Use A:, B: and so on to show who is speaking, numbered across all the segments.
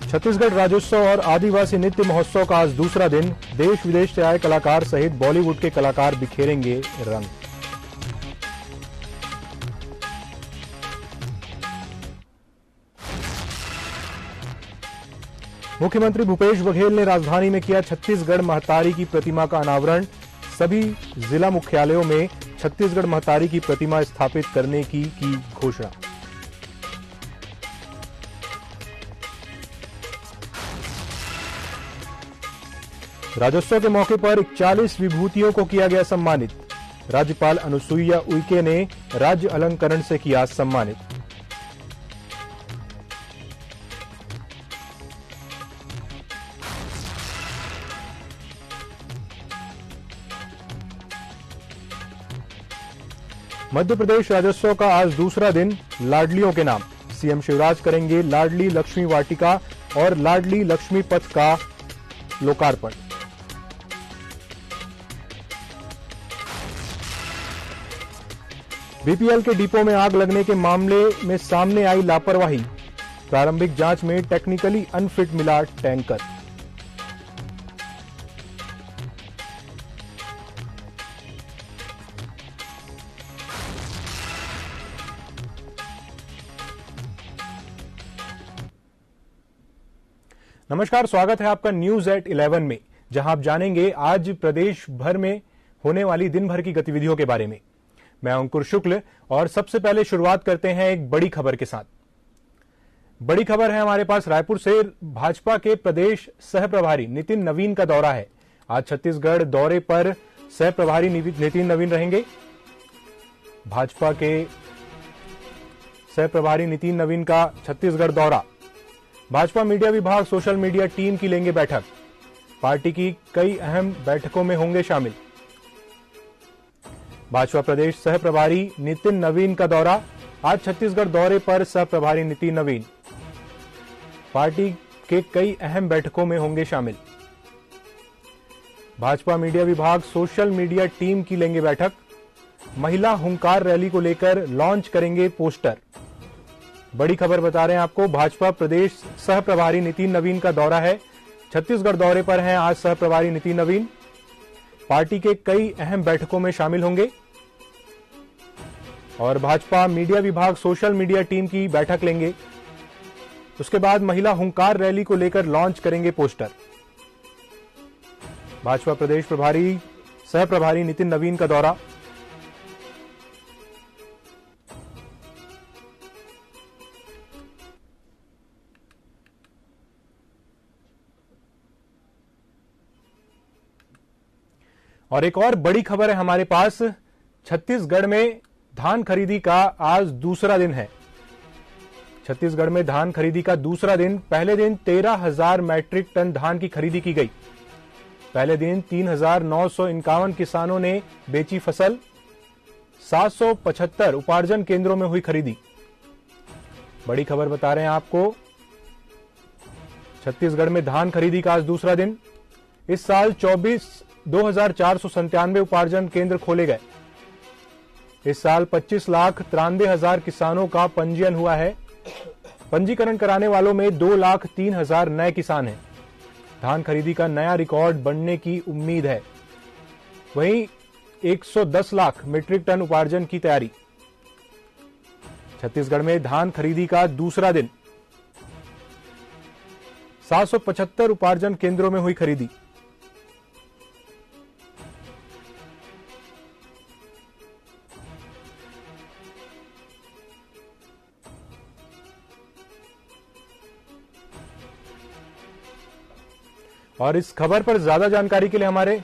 A: छत्तीसगढ़ राज्योत्सव और आदिवासी नृत्य महोत्सव का आज दूसरा दिन। देश विदेश से आए कलाकार सहित बॉलीवुड के कलाकार बिखेरेंगे रंग। मुख्यमंत्री भूपेश बघेल ने राजधानी में किया छत्तीसगढ़ महतारी की प्रतिमा का अनावरण। सभी जिला मुख्यालयों में छत्तीसगढ़ महतारी की प्रतिमा स्थापित करने की घोषणा। राज्योत्सव के मौके पर 41 विभूतियों को किया गया सम्मानित। राज्यपाल अनुसुईया उइके ने राज्य अलंकरण से किया सम्मानित। मध्य प्रदेश राज्योत्सव का आज दूसरा दिन। लाडलियों के नाम सीएम शिवराज करेंगे लाडली लक्ष्मी वाटिका और लाडली लक्ष्मी पथ का लोकार्पण। बीपीएल के डिपो में आग लगने के मामले में सामने आई लापरवाही। प्रारंभिक जांच में टेक्निकली अनफिट मिला टैंकर। नमस्कार, स्वागत है आपका न्यूज एट 11 में, जहां आप जानेंगे आज प्रदेश भर में होने वाली दिन भर की गतिविधियों के बारे में। मैं अंकुर शुक्ल और सबसे पहले शुरुआत करते हैं एक बड़ी खबर के साथ। बड़ी खबर है हमारे पास रायपुर से। भाजपा के प्रदेश सह प्रभारी नितिन नवीन का दौरा है। आज छत्तीसगढ़ दौरे पर सह प्रभारी नितिन नवीन रहेंगे। भाजपा के सह प्रभारी नितिन नवीन का छत्तीसगढ़ दौरा। भाजपा मीडिया विभाग सोशल मीडिया टीम की लेंगे बैठक। पार्टी की कई अहम बैठकों में होंगे शामिल। भाजपा प्रदेश सह प्रभारी नितिन नवीन का दौरा। आज छत्तीसगढ़ दौरे पर सह प्रभारी नितिन नवीन पार्टी के कई अहम बैठकों में होंगे शामिल। भाजपा मीडिया विभाग सोशल मीडिया टीम की लेंगे बैठक। महिला हुंकार रैली को लेकर लॉन्च करेंगे पोस्टर। बड़ी खबर बता रहे हैं आपको। भाजपा प्रदेश सह प्रभारी नितिन नवीन का दौरा है। छत्तीसगढ़ दौरे पर हैं आज सह प्रभारी नितिन नवीन। पार्टी के कई अहम बैठकों में शामिल होंगे और भाजपा मीडिया विभाग सोशल मीडिया टीम की बैठक लेंगे। उसके बाद महिला हुंकार रैली को लेकर लॉन्च करेंगे पोस्टर। भाजपा प्रदेश प्रभारी सह प्रभारी नितिन नवीन का दौरा। और एक और बड़ी खबर है हमारे पास। छत्तीसगढ़ में धान खरीदी का आज दूसरा दिन है। छत्तीसगढ़ में धान खरीदी का दूसरा दिन। पहले दिन 13,000 मैट्रिक टन धान की खरीदी की गई। पहले दिन 3,951 किसानों ने बेची फसल। 775 उपार्जन केंद्रों में हुई खरीदी। बड़ी खबर बता रहे हैं आपको। छत्तीसगढ़ में धान खरीदी का आज दूसरा दिन। इस साल 2,497 उपार्जन केंद्र खोले गए। इस साल 25,93,000 किसानों का पंजीयन हुआ है। पंजीकरण कराने वालों में 2,03,000 नए किसान हैं। धान खरीदी का नया रिकॉर्ड बनने की उम्मीद है। वहीं 110 लाख मीट्रिक टन उपार्जन की तैयारी। छत्तीसगढ़ में धान खरीदी का दूसरा दिन। 775 उपार्जन केंद्रों में हुई खरीदी। और इस खबर पर ज्यादा जानकारी के लिए हमारे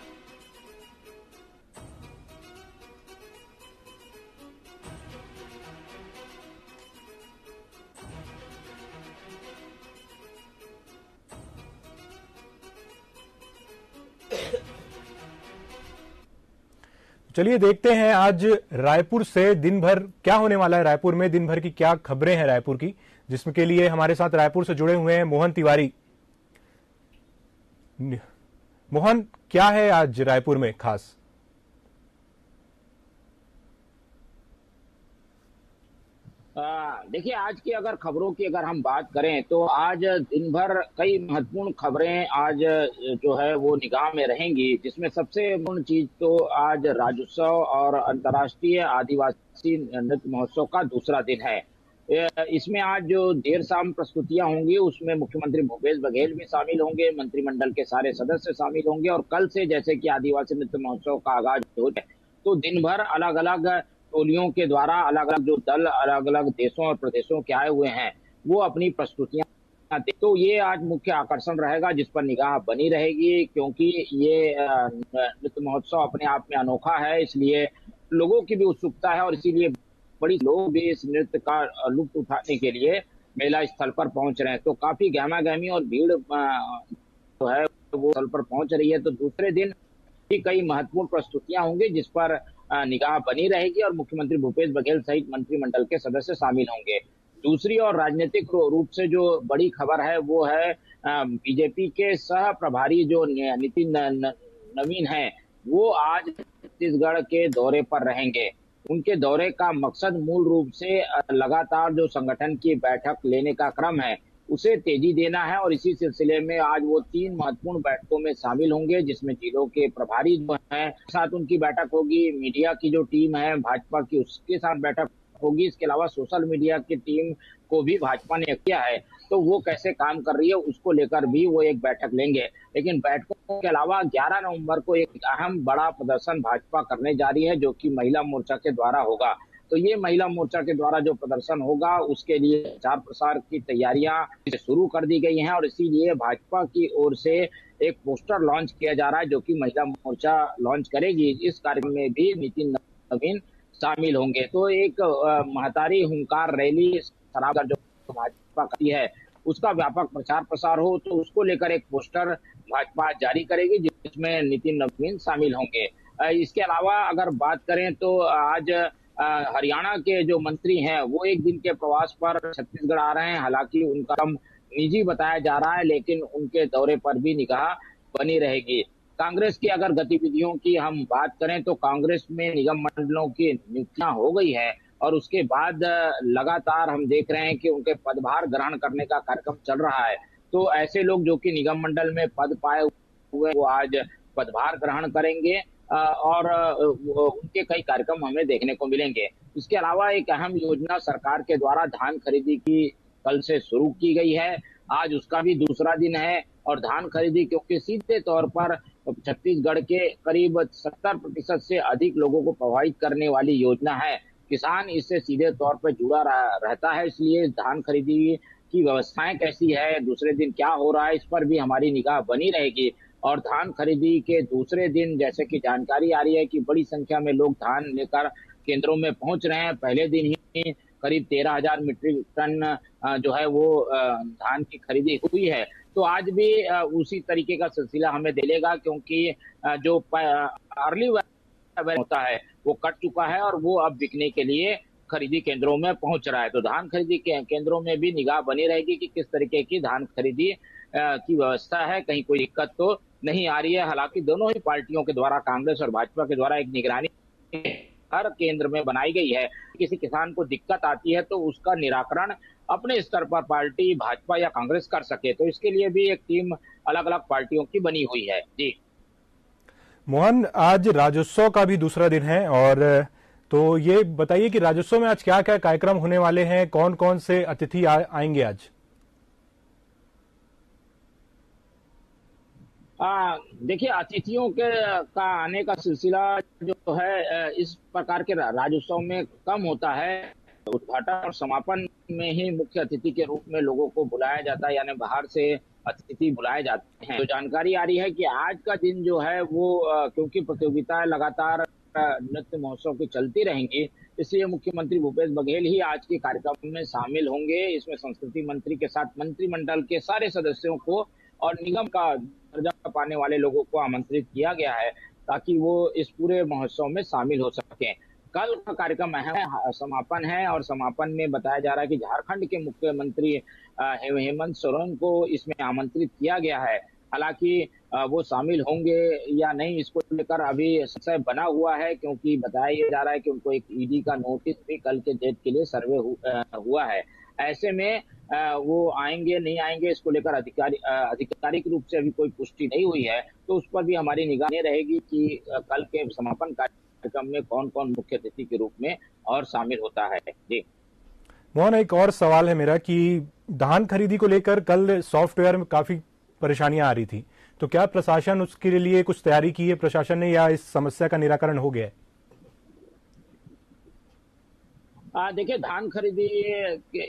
A: चलिए देखते हैं आज रायपुर से दिन भर क्या होने वाला है। रायपुर में दिन भर की क्या खबरें हैं रायपुर की, जिसमें के लिए हमारे साथ रायपुर से जुड़े हुए हैं मोहन तिवारी। मोहन, क्या है आज रायपुर में खास?
B: देखिए, आज की अगर खबरों की अगर हम बात करें तो आज दिन भर कई महत्वपूर्ण खबरें आज जो है वो निगाह में रहेंगी, जिसमें सबसे महत्वपूर्ण चीज तो आज राज्योत्सव और अंतर्राष्ट्रीय आदिवासी नृत्य महोत्सव का दूसरा दिन है। इसमें आज जो देर शाम प्रस्तुतियां होंगी उसमें मुख्यमंत्री भूपेश बघेल भी शामिल होंगे, मंत्रिमंडल के सारे सदस्य शामिल होंगे और कल से जैसे कि आदिवासी नृत्य महोत्सव का आगाज हो जाए तो दिन भर अलग अलग टोलियों के द्वारा अलग अलग जो दल अलग अलग देशों और प्रदेशों के आए हुए हैं वो अपनी प्रस्तुतियां दे। तो ये आज मुख्य आकर्षण रहेगा जिस पर निगाह बनी रहेगी, क्योंकि ये नृत्य महोत्सव अपने आप में अनोखा है, इसलिए लोगों की भी उत्सुकता है और इसीलिए बड़ी लोग भी इस नृत्य का लुत्फ उठाने के लिए मेला स्थल पर पहुंच रहे हैं। तो काफी गहमा गहमी और भीड़ जो है वो स्थल पर पहुंच रही है। तो दूसरे दिन भी कई महत्वपूर्ण प्रस्तुतियां होंगी जिस पर निगाह बनी रहेगी और मुख्यमंत्री भूपेश बघेल सहित मंत्रिमंडल के सदस्य शामिल होंगे। दूसरी और राजनीतिक रूप से जो बड़ी खबर है वो है बीजेपी के सह प्रभारी जो नितिन नवीन है वो आज छत्तीसगढ़ के दौरे पर रहेंगे। उनके दौरे का मकसद मूल रूप से लगातार जो संगठन की बैठक लेने का क्रम है उसे तेजी देना है और इसी सिलसिले में आज वो 3 महत्वपूर्ण बैठकों में शामिल होंगे, जिसमें जिलों के प्रभारी जो हैं साथ उनकी बैठक होगी, मीडिया की जो टीम है भाजपा की उसके साथ बैठक होगी। इसके अलावा सोशल मीडिया की टीम को भी भाजपा ने किया है, तो वो कैसे काम कर रही है उसको लेकर भी वो एक बैठक लेंगे। लेकिन बैठकों के अलावा 11 नवंबर को एक अहम बड़ा प्रदर्शन भाजपा करने जा रही है जो कि महिला मोर्चा के द्वारा होगा। तो ये महिला मोर्चा के द्वारा जो प्रदर्शन होगा उसके लिए प्रचार प्रसार की तैयारियां शुरू कर दी गई हैं और इसीलिए भाजपा की ओर से एक पोस्टर लॉन्च किया जा रहा है जो कि महिला मोर्चा लॉन्च करेगी। इस कार्यक्रम में भी नितिन नवीन शामिल होंगे। तो एक महतारी हुंकार रैली सराकर जो भाजपा करती है उसका व्यापक प्रचार प्रसार हो, तो उसको लेकर एक पोस्टर भाजपा जारी करेगी जिसमें नितिन नवीन शामिल होंगे। इसके अलावा अगर बात करें तो आज हरियाणा के जो मंत्री हैं वो एक दिन के प्रवास पर छत्तीसगढ़ आ रहे हैं। हालांकि उनका काम निजी बताया जा रहा है लेकिन उनके दौरे पर भी निगाह बनी रहेगी। कांग्रेस की अगर गतिविधियों की हम बात करें तो कांग्रेस में निगम मंडलों की नियुक्तियां हो गई है और उसके बाद लगातार हम देख रहे हैं कि उनके पदभार ग्रहण करने का कार्यक्रम चल रहा है। तो ऐसे लोग जो कि निगम मंडल में पद पाए हुए वो आज पदभार ग्रहण करेंगे और उनके कई कार्यक्रम हमें देखने को मिलेंगे। इसके अलावा एक अहम योजना सरकार के द्वारा धान खरीदी की कल से शुरू की गई है, आज उसका भी दूसरा दिन है और धान खरीदी क्योंकि सीधे तौर पर छत्तीसगढ़ के करीब 70% से अधिक लोगों को प्रभावित करने वाली योजना है। किसान इससे सीधे तौर पर जुड़ा रहता है, इसलिए धान खरीदी की व्यवस्थाएं कैसी है, दूसरे दिन क्या हो रहा है, इस पर भी हमारी निगाह बनी रहेगी। और धान खरीदी के दूसरे दिन जैसे कि जानकारी आ रही है कि बड़ी संख्या में लोग धान लेकर केंद्रों में पहुंच रहे हैं। पहले दिन ही करीब 13,000 मीट्रिक टन जो है वो धान की खरीदी हुई है। तो आज भी उसी तरीके का सिलसिला हमें मिलेगा क्योंकि जो अर्ली होता है वो कट चुका है और वो अब बिकने के लिए खरीदी केंद्रों में पहुंच रहा है। तो धान खरीदी के केंद्रों में भी निगाह बनी रहेगी कि किस तरीके की धान खरीदी की व्यवस्था है, कहीं कोई दिक्कत तो नहीं आ रही है। हालांकि दोनों ही पार्टियों के द्वारा कांग्रेस और भाजपा के द्वारा एक निगरानी हर केंद्र में बनाई गई है। किसी किसान को दिक्कत आती है तो उसका निराकरण अपने स्तर पर पार्टी भाजपा या कांग्रेस कर सके, तो इसके लिए भी एक टीम अलग अलग पार्टियों की बनी हुई है। जी
A: मोहन, आज राज्योत्सव का भी दूसरा दिन है और तो ये बताइए कि राज्योत्सव में आज क्या क्या कार्यक्रम होने वाले हैं, कौन कौन से अतिथि आएंगे आज?
B: देखिए, अतिथियों के का आने का सिलसिला जो है इस प्रकार के राज्योत्सव में कम होता है। उद्घाटन और समापन में ही मुख्य अतिथि के रूप में लोगों को बुलाया जाता है, यानी बाहर से अतिथि बुलाए जाते हैं। तो जानकारी आ रही है कि आज का दिन जो है वो क्योंकि प्रतियोगिताएं लगातार नृत्य महोत्सव की चलती रहेंगी, इसलिए मुख्यमंत्री भूपेश बघेल ही आज के कार्यक्रम में शामिल होंगे। इसमें संस्कृति मंत्री के साथ मंत्रिमंडल के सारे सदस्यों को और निगम का दर्जा पाने वाले लोगों को आमंत्रित किया गया है ताकि वो इस पूरे महोत्सव में शामिल हो सकें। कल का कार्यक्रम समापन है और समापन में बताया जा रहा है कि झारखंड के मुख्यमंत्री हेमंत सोरेन को इसमें आमंत्रित किया गया है। हालांकि वो शामिल होंगे या नहीं, इसको लेकर अभी संशय बना हुआ है, क्योंकि बताया जा रहा है कि उनको एक ईडी का नोटिस भी कल के डेट के लिए सर्वे हुआ है। ऐसे में वो आएंगे नहीं आएंगे, इसको लेकर आधिकारिक रूप से अभी कोई पुष्टि नहीं हुई है, तो उस पर भी हमारी निगाह नहीं रहेगी कि कल के समापन कार्यक्रम में कौन कौन मुख्य अतिथि के रूप में और शामिल होता है। जी
A: मोहन, एक और सवाल है मेरा कि धान खरीदी को लेकर कल सॉफ्टवेयर में काफी परेशानियां आ रही थी, तो क्या प्रशासन उसके लिए कुछ तैयारी की है प्रशासन ने, या इस समस्या का निराकरण हो गया है?
B: देखिए, धान खरीदी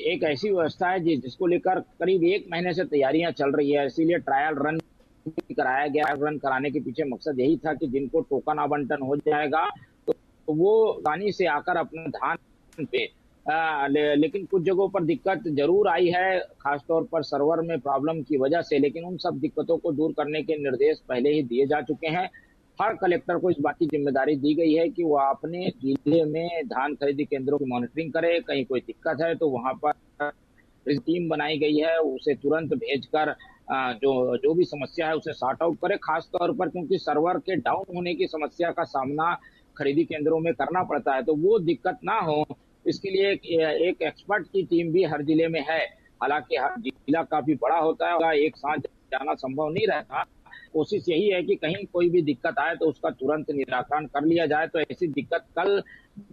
B: एक ऐसी व्यवस्था है जिसको लेकर करीब 1 महीने से तैयारियां चल रही है, इसीलिए ट्रायल रन कराया गया। रन कराने के पीछे मकसद यही था कि जिनको टोकन आवंटन हो जाएगा तो वो आसानी से आकर अपना धान पे लेकिन कुछ जगहों पर दिक्कत जरूर आई है, खासतौर पर सर्वर में प्रॉब्लम की वजह से, लेकिन उन सब दिक्कतों को दूर करने के निर्देश पहले ही दिए जा चुके हैं। हर कलेक्टर को इस बात की जिम्मेदारी दी गई है कि वो अपने जिले में धान खरीदी केंद्रों की मॉनिटरिंग करे, कहीं कोई दिक्कत है तो वहां पर टीम बनाई गई है, उसे तुरंत भेजकर जो जो भी समस्या है उसे सॉर्ट आउट करे, खास तौर पर क्योंकि सर्वर के डाउन होने की समस्या का सामना खरीदी केंद्रों में करना पड़ता है, तो वो दिक्कत ना हो इसके लिए एक एक्सपर्ट की टीम भी हर जिले में है। हालांकि हर जिला काफी बड़ा होता है, एक साथ जाना संभव नहीं रहता। कोशिश यही है कि कहीं कोई भी दिक्कत आए तो उसका तुरंत निराकरण कर लिया जाए। तो ऐसी दिक्कत कल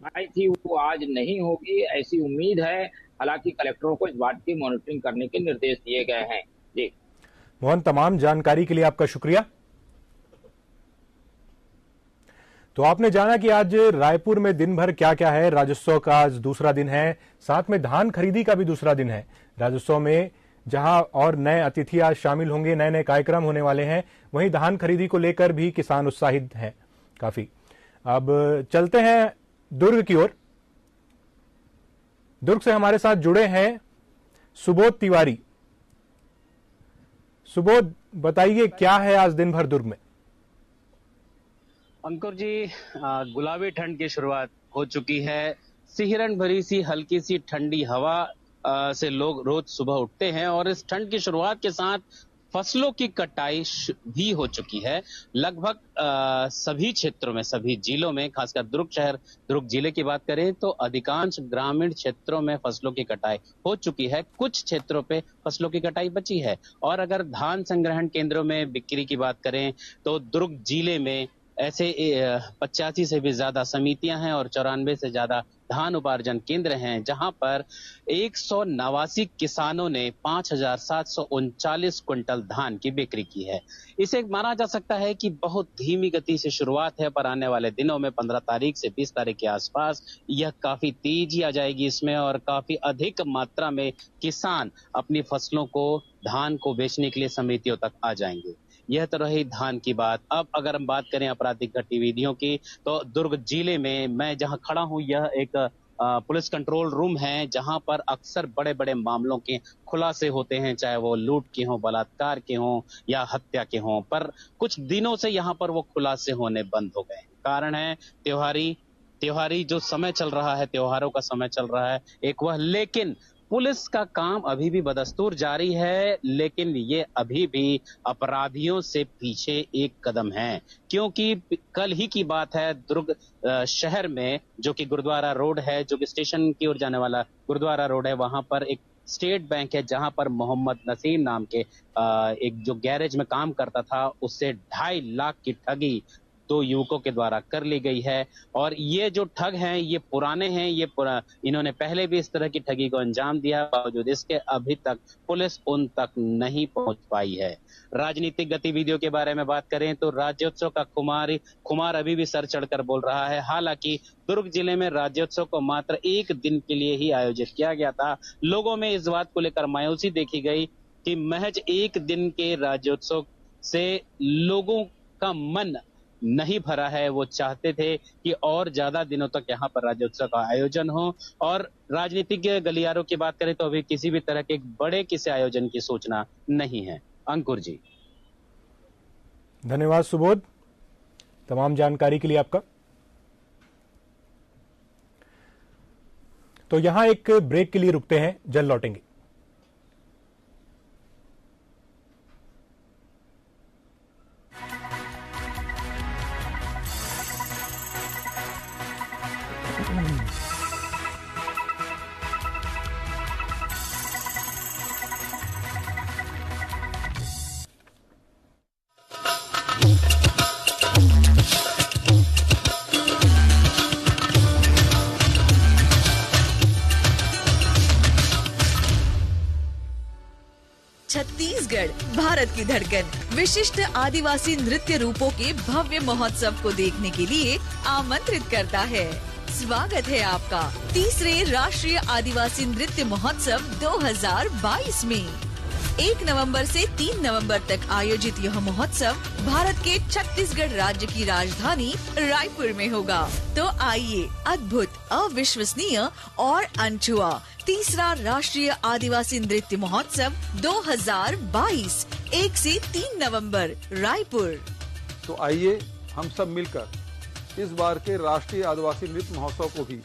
B: आई थी वो आज नहीं होगी, ऐसी उम्मीद है। हालांकि कलेक्टरों को इस बात की मॉनिटरिंग करने के निर्देश दिए गए हैं। जी
A: मोहन, तमाम जानकारी के लिए आपका शुक्रिया। तो आपने जाना कि आज रायपुर में दिन भर क्या क्या है। राजोत्सव का आज दूसरा दिन है, साथ में धान खरीदी का भी दूसरा दिन है। राजोत्सव में जहां और नए अतिथि आज शामिल होंगे, नए नए कार्यक्रम होने वाले हैं, वहीं धान खरीदी को लेकर भी किसान उत्साहित हैं काफी। अब चलते हैं दुर्ग की ओर। दुर्ग से हमारे साथ जुड़े हैं सुबोध तिवारी। सुबोध, बताइए क्या है आज दिन भर दुर्ग में?
C: अंकुर जी, गुलाबी ठंड की शुरुआत हो चुकी है। सिहरन भरी सी हल्की सी ठंडी हवा से लोग रोज सुबह उठते हैं और इस ठंड की शुरुआत के साथ फसलों की कटाई भी हो चुकी है। लगभग सभी क्षेत्रों में, सभी जिलों में, खासकर दुर्ग जिले की बात करें तो अधिकांश ग्रामीण क्षेत्रों में फसलों की कटाई हो चुकी है। कुछ क्षेत्रों पे फसलों की कटाई बची है। और अगर धान संग्रहण केंद्रों में बिक्री की बात करें तो दुर्ग जिले में ऐसे 85 से भी ज्यादा समितियां हैं और 94 से ज्यादा धान उपार्जन केंद्र हैं, जहां पर 189 किसानों ने 5,739 क्विंटल धान की बिक्री की है। इसे माना जा सकता है कि बहुत धीमी गति से शुरुआत है, पर आने वाले दिनों में 15 तारीख से 20 तारीख के आसपास यह काफी तेजी आ जाएगी इसमें और काफी अधिक मात्रा में किसान अपनी फसलों को, धान को बेचने के लिए समितियों तक आ जाएंगे। यह तो रही धान की बात। अब अगर हम बात करें आपराधिक गतिविधियों की, तो दुर्ग जिले में मैं जहां खड़ा हूं यह एक पुलिस कंट्रोल रूम है, जहां पर अक्सर बड़े बड़े मामलों के खुलासे होते हैं, चाहे वो लूट के हों, बलात्कार के हों या हत्या के हों। पर कुछ दिनों से यहां पर वो खुलासे होने बंद हो गए। कारण है त्योहारी जो समय चल रहा है, त्योहारों का समय चल रहा है एक वह, लेकिन पुलिस का काम अभी भी बदस्तूर जारी है। लेकिन ये अभी भी अपराधियों से पीछे एक कदम है, क्योंकि कल ही की बात है, दुर्ग शहर में जो कि गुरुद्वारा रोड है, जो कि स्टेशन की ओर जाने वाला गुरुद्वारा रोड है, वहां पर एक स्टेट बैंक है, जहां पर मोहम्मद नसीम नाम के एक जो गैरेज में काम करता था, उससे 2.5 लाख की ठगी 2 युवकों के द्वारा कर ली गई है। और ये जो ठग हैं ये पुराने हैं, इन्होंने पहले भी इस तरह की ठगी को अंजाम दिया, बावजूद इसके अभी तक पुलिस उन तक नहीं पहुंच पाई है। राजनीतिक गतिविधियों के बारे में बात करें तो राज्योत्सव का खुमार अभी भी सर चढ़कर बोल रहा है। हालांकि दुर्ग जिले में राज्योत्सव को मात्र 1 दिन के लिए ही आयोजित किया गया था। लोगों में इस बात को लेकर मायूसी देखी गई कि महज 1 दिन के राज्योत्सव से लोगों का मन नहीं भरा है। वो चाहते थे कि और ज्यादा दिनों तक यहाँ पर राज्योत्सव का आयोजन हो। और राजनीतिक गलियारों की बात करें तो अभी किसी भी तरह के बड़े किसी आयोजन की सूचना नहीं है। अंकुर जी,
A: धन्यवाद सुबोध, तमाम जानकारी के लिए आपका। तो यहां एक ब्रेक के लिए रुकते हैं, जल्द लौटेंगे।
D: छत्तीसगढ़ भारत की धड़कन विशिष्ट आदिवासी नृत्य रूपों के भव्य महोत्सव को देखने के लिए आमंत्रित करता है। स्वागत है आपका तीसरे राष्ट्रीय आदिवासी नृत्य महोत्सव 2022 में। 1 नवंबर से 3 नवंबर तक आयोजित यह महोत्सव भारत के छत्तीसगढ़ राज्य की राजधानी रायपुर में होगा। तो आइए अद्भुत, अविश्वसनीय और अनछुआ तीसरा राष्ट्रीय आदिवासी नृत्य महोत्सव 2022 1 से 3 नवंबर रायपुर।
E: तो आइए हम सब मिलकर इस बार के राष्ट्रीय आदिवासी नृत्य महोत्सव को भी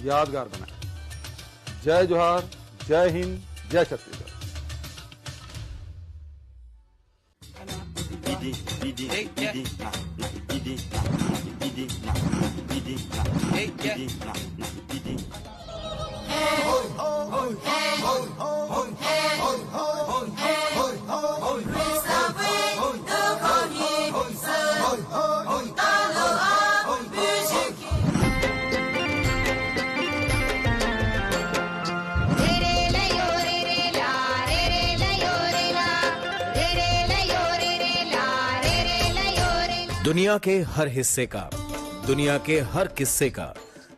E: यादगार बनाएं। जय जोहार, जय हिंद, जय छत्तीसगढ़।
F: दुनिया के हर हिस्से का, दुनिया के हर किस्से का,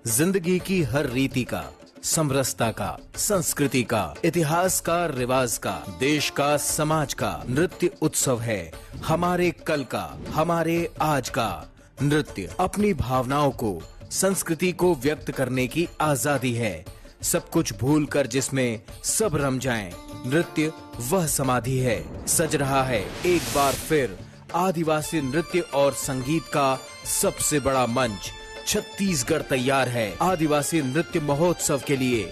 F: जिंदगी की हर रीति का, समरसता का, संस्कृति का, इतिहास का, रिवाज का, देश का, समाज का नृत्य उत्सव है। हमारे कल का, हमारे आज का नृत्य अपनी भावनाओं को, संस्कृति को व्यक्त करने की आजादी है। सब कुछ भूलकर जिसमें सब रम जाएं। नृत्य वह समाधि है। सज रहा है एक बार फिर आदिवासी नृत्य और संगीत का सबसे बड़ा मंच। छत्तीसगढ़ तैयार है आदिवासी नृत्य महोत्सव के लिए।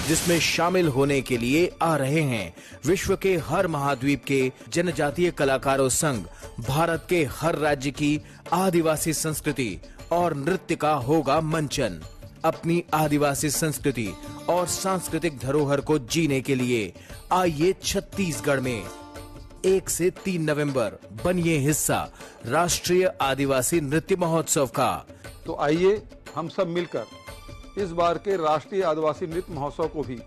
F: जिसमें शामिल होने के लिए आ रहे हैं विश्व के हर महाद्वीप के जनजातीय कलाकारों संग भारत के हर राज्य की आदिवासी संस्कृति और नृत्य का होगा मंचन। अपनी आदिवासी संस्कृति और सांस्कृतिक धरोहर को जीने के लिए आइए छत्तीसगढ़ में 1 से 3 नवंबर बनिए हिस्सा राष्ट्रीय आदिवासी नृत्य महोत्सव का।
E: तो आइए हम सब मिलकर इस बार के राष्ट्रीय आदिवासी नृत्य महोत्सव को भी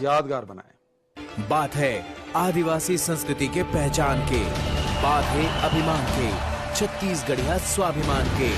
E: यादगार बनाएं।
F: बात है आदिवासी संस्कृति के पहचान के, बात है अभिमान के, छत्तीसगढ़िया स्वाभिमान के।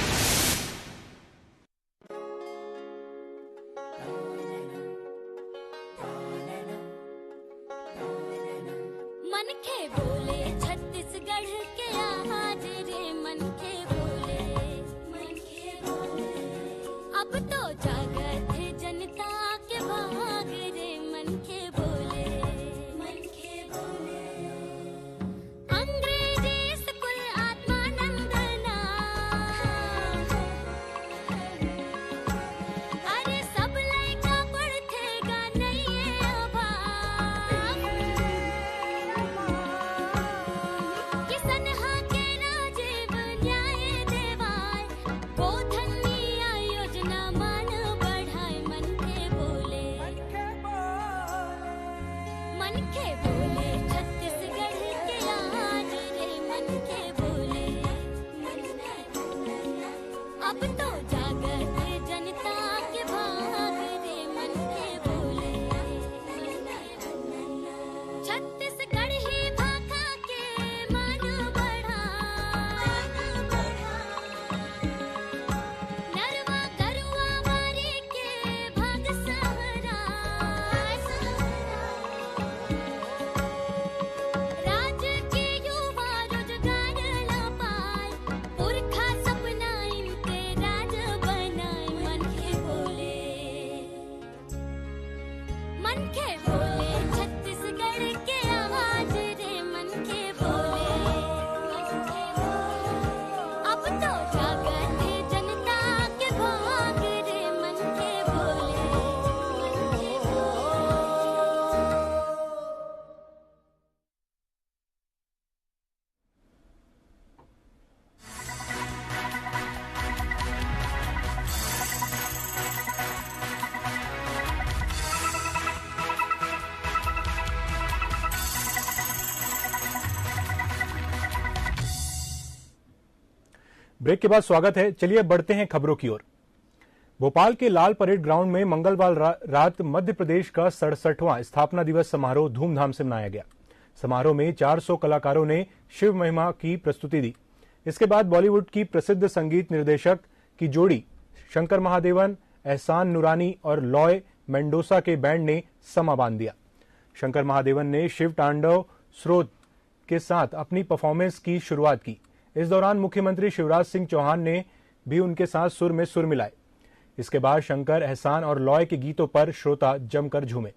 A: ब्रेक के बाद स्वागत है। चलिए बढ़ते हैं खबरों की ओर। भोपाल के लाल परेड ग्राउंड में मंगलवार रात मध्य प्रदेश का 67वां स्थापना दिवस समारोह धूमधाम से मनाया गया। समारोह में 400 कलाकारों ने शिव महिमा की प्रस्तुति दी। इसके बाद बॉलीवुड की प्रसिद्ध संगीत निर्देशक की जोड़ी शंकर महादेवन, एहसान नूरानी और लॉय मेंडोसा के बैंड ने समा बांध दिया। शंकर महादेवन ने शिव तांडव स्रोत के साथ अपनी परफॉर्मेंस की शुरुआत की। इस दौरान मुख्यमंत्री शिवराज सिंह चौहान ने भी उनके साथ सुर में सुर मिलाए। इसके बाद शंकर, एहसान और लॉय के गीतों पर श्रोता जमकर झूमे।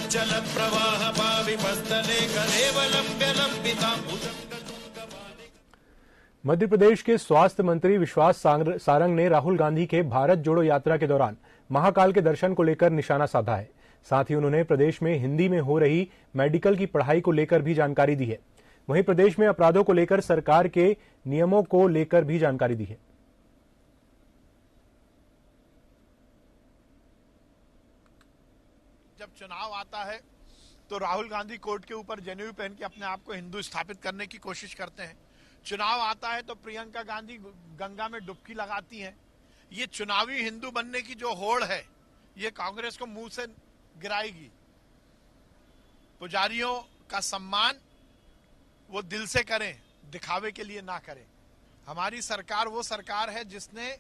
G: जल प्रवाह पाविमस्तले करेवलम गलम पिताम।
A: मध्य प्रदेश के स्वास्थ्य मंत्री विश्वास सारंग ने राहुल गांधी के भारत जोड़ो यात्रा के दौरान महाकाल के दर्शन को लेकर निशाना साधा है। साथ ही उन्होंने प्रदेश में हिंदी में हो रही मेडिकल की पढ़ाई को लेकर भी जानकारी दी है। वहीं प्रदेश में अपराधों को लेकर सरकार के नियमों को लेकर भी जानकारी दी है।
G: जब चुनाव आता है तो राहुल गांधी कोर्ट के ऊपर जनेऊ पहन के अपने आप को हिंदू स्थापित करने की कोशिश करते हैं। चुनाव आता है तो प्रियंका गांधी गंगा में डुबकी लगाती हैं। ये चुनावी हिंदू बनने की जो होड़ है, ये कांग्रेस को मुंह से गिराएगी। पुजारियों का सम्मान वो दिल से करें, दिखावे के लिए ना करें। हमारी सरकार वो सरकार है जिसने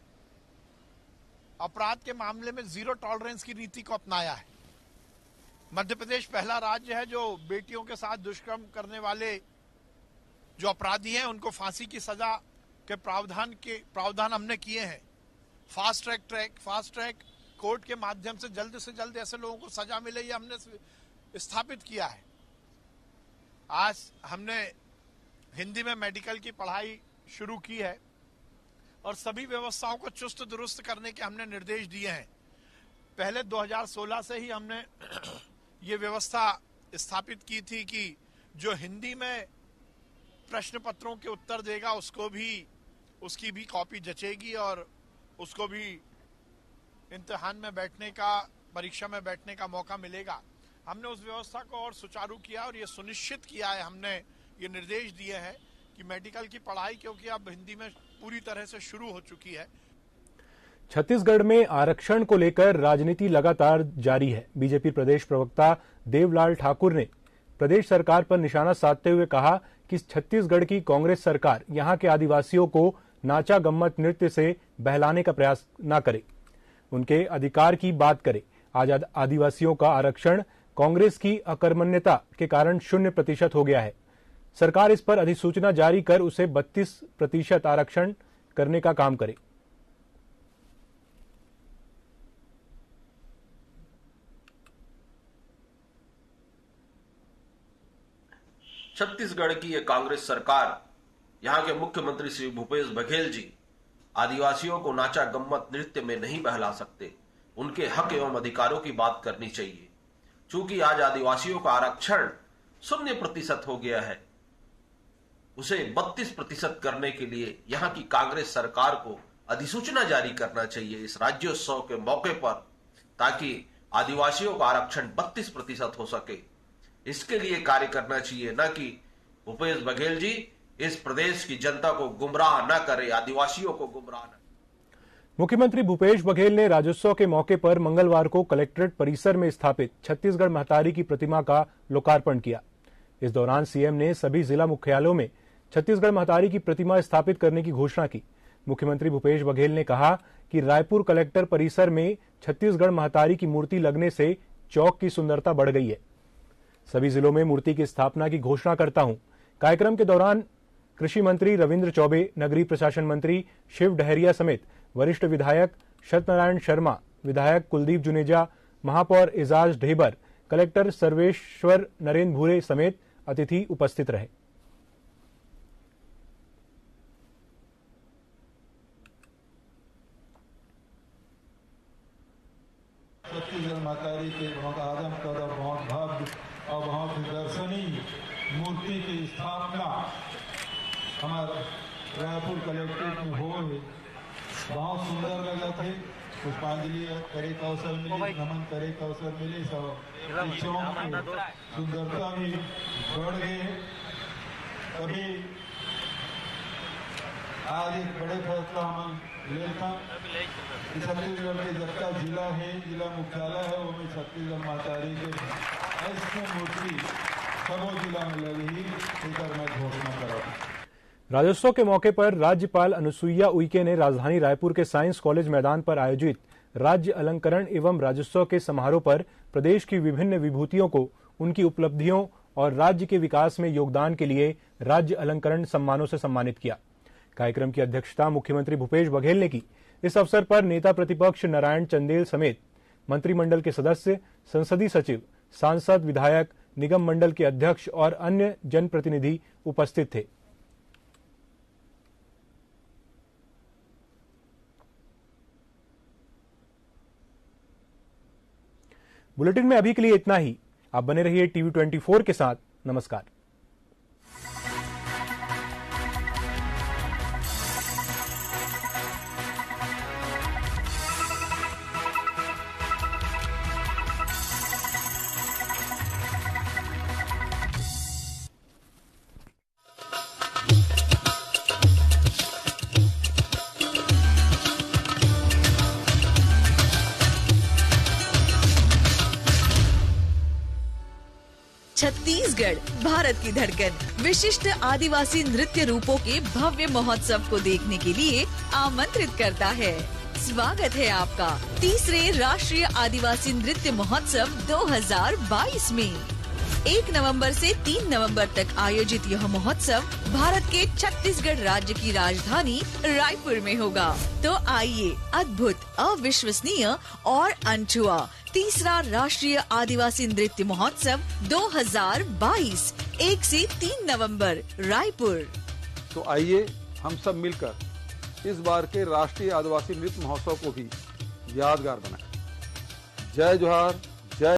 G: अपराध के मामले में जीरो टॉलरेंस की नीति को अपनाया है। मध्य प्रदेश पहला राज्य है जो बेटियों के साथ दुष्कर्म करने वाले जो अपराधी हैं उनको फांसी की सजा के प्रावधान हमने किए हैं। फास्ट ट्रैक कोर्ट के माध्यम से जल्द ऐसे लोगों को सजा मिले, ये हमने स्थापित किया है। आज हमने हिंदी में मेडिकल की पढ़ाई शुरू की है और सभी व्यवस्थाओं को चुस्त दुरुस्त करने के हमने निर्देश दिए हैं। पहले 2016 से ही हमने ये व्यवस्था स्थापित की थी कि जो हिंदी में प्रश्न पत्रों के उत्तर देगा उसकी भी कॉपी जचेगी और उसको भी इम्तिहान में बैठने का, परीक्षा में बैठने का मौका मिलेगा। हमने उस व्यवस्था को और सुचारू किया और ये सुनिश्चित किया है, हमने ये निर्देश दिए हैं कि मेडिकल की पढ़ाई क्योंकि अब हिंदी में पूरी तरह से शुरू हो चुकी है।
A: छत्तीसगढ़ में आरक्षण को लेकर राजनीति लगातार जारी है। बीजेपी प्रदेश प्रवक्ता देवलाल ठाकुर ने प्रदेश सरकार पर निशाना साधते हुए कहा कि छत्तीसगढ़ की कांग्रेस सरकार यहां के आदिवासियों को नाचा गम्मत नृत्य से बहलाने का प्रयास न करे, उनके अधिकार की बात करे। आज आदिवासियों का आरक्षण कांग्रेस की अकर्मण्यता के कारण 0% हो गया है। सरकार इस पर अधिसूचना जारी कर उसे 32% आरक्षण करने का काम करे।
H: छत्तीसगढ़ की यह कांग्रेस सरकार, यहां के मुख्यमंत्री श्री भूपेश बघेल जी आदिवासियों को नाचा गम्मत नृत्य में नहीं बहला सकते। उनके हक एवं अधिकारों की बात करनी चाहिए। चूंकि आज आदिवासियों का आरक्षण 0% हो गया है, उसे 32% करने के लिए यहां की कांग्रेस सरकार को अधिसूचना जारी करना चाहिए इस राज्योत्सव के मौके पर, ताकि आदिवासियों का आरक्षण 32% हो सके। इसके लिए कार्य करना चाहिए, न कि भूपेश बघेल जी इस प्रदेश की जनता को गुमराह न करे, आदिवासियों को गुमराह न।
A: मुख्यमंत्री भूपेश बघेल ने राज्योत्सव के मौके पर मंगलवार को कलेक्ट्रेट परिसर में स्थापित छत्तीसगढ़ महतारी की प्रतिमा का लोकार्पण किया। इस दौरान सीएम ने सभी जिला मुख्यालयों में छत्तीसगढ़ महतारी की प्रतिमा स्थापित करने की घोषणा की। मुख्यमंत्री भूपेश बघेल ने कहा कि रायपुर कलेक्टर परिसर में छत्तीसगढ़ महतारी की मूर्ति लगने से चौक की सुंदरता बढ़ गई है। सभी जिलों में मूर्ति की स्थापना की घोषणा करता हूं। कार्यक्रम के दौरान कृषि मंत्री रविंद्र चौबे, नगरीय प्रशासन मंत्री शिव डहरिया समेत वरिष्ठ विधायक सत्यनारायण शर्मा, विधायक कुलदीप जुनेजा, महापौर एजाज ढेबर, कलेक्टर सर्वेश्वर नरेंद्र भूरे समेत अतिथि उपस्थित रहे।
I: छत्तीसगढ़ मातारी के बहुत आदम कदम, बहुत भव्य और बहुत दर्शनीय मूर्ति की स्थापना हमारे रायपुर कलेक्ट्रेट में हो, बहुत सुंदर लगा थे। पुष्पांजलि करे का अवसर मिले, नमन करे का अवसर मिले, सब चौक की सुंदरता भी बढ़ गई। कभी आज एक बड़े फैसला हम लेता, छत्तीसगढ़ के जितना जिला है, जिला मुख्यालय है, वो में छत्तीसगढ़ मातारी के ऐसी मूर्ति सबों जिला में लगी, लेकर मैं घोषणा करा।
A: राज्योत्सव के मौके पर राज्यपाल अनुसुईया उइके ने राजधानी रायपुर के साइंस कॉलेज मैदान पर आयोजित राज्य अलंकरण एवं राज्योत्सव के समारोह पर प्रदेश की विभिन्न विभूतियों को उनकी उपलब्धियों और राज्य के विकास में योगदान के लिए राज्य अलंकरण सम्मानों से सम्मानित किया। कार्यक्रम की अध्यक्षता मुख्यमंत्री भूपेश बघेल ने की। इस अवसर पर नेता प्रतिपक्ष नारायण चंदेल समेत मंत्रिमंडल के सदस्य, संसदीय सचिव, सांसद, विधायक, निगम मंडल के अध्यक्ष और अन्य जनप्रतिनिधि उपस्थित थे। बुलेटिन में अभी के लिए इतना ही। आप बने रहिए टीवी 24 के साथ। नमस्कार।
D: छत्तीसगढ़ भारत की धड़कन विशिष्ट आदिवासी नृत्य रूपों के भव्य महोत्सव को देखने के लिए आमंत्रित करता है। स्वागत है आपका तीसरे राष्ट्रीय आदिवासी नृत्य महोत्सव 2022 में। 1 नवंबर से 3 नवंबर तक आयोजित यह महोत्सव भारत के छत्तीसगढ़ राज्य की राजधानी रायपुर में होगा। तो आइए अद्भुत, अविश्वसनीय और अनछुआ तीसरा राष्ट्रीय आदिवासी नृत्य महोत्सव 2022 1 से 3 नवंबर रायपुर।
E: तो आइए हम सब मिलकर इस बार के राष्ट्रीय आदिवासी नृत्य महोत्सव को भी यादगार बनाएं। जय जोहार,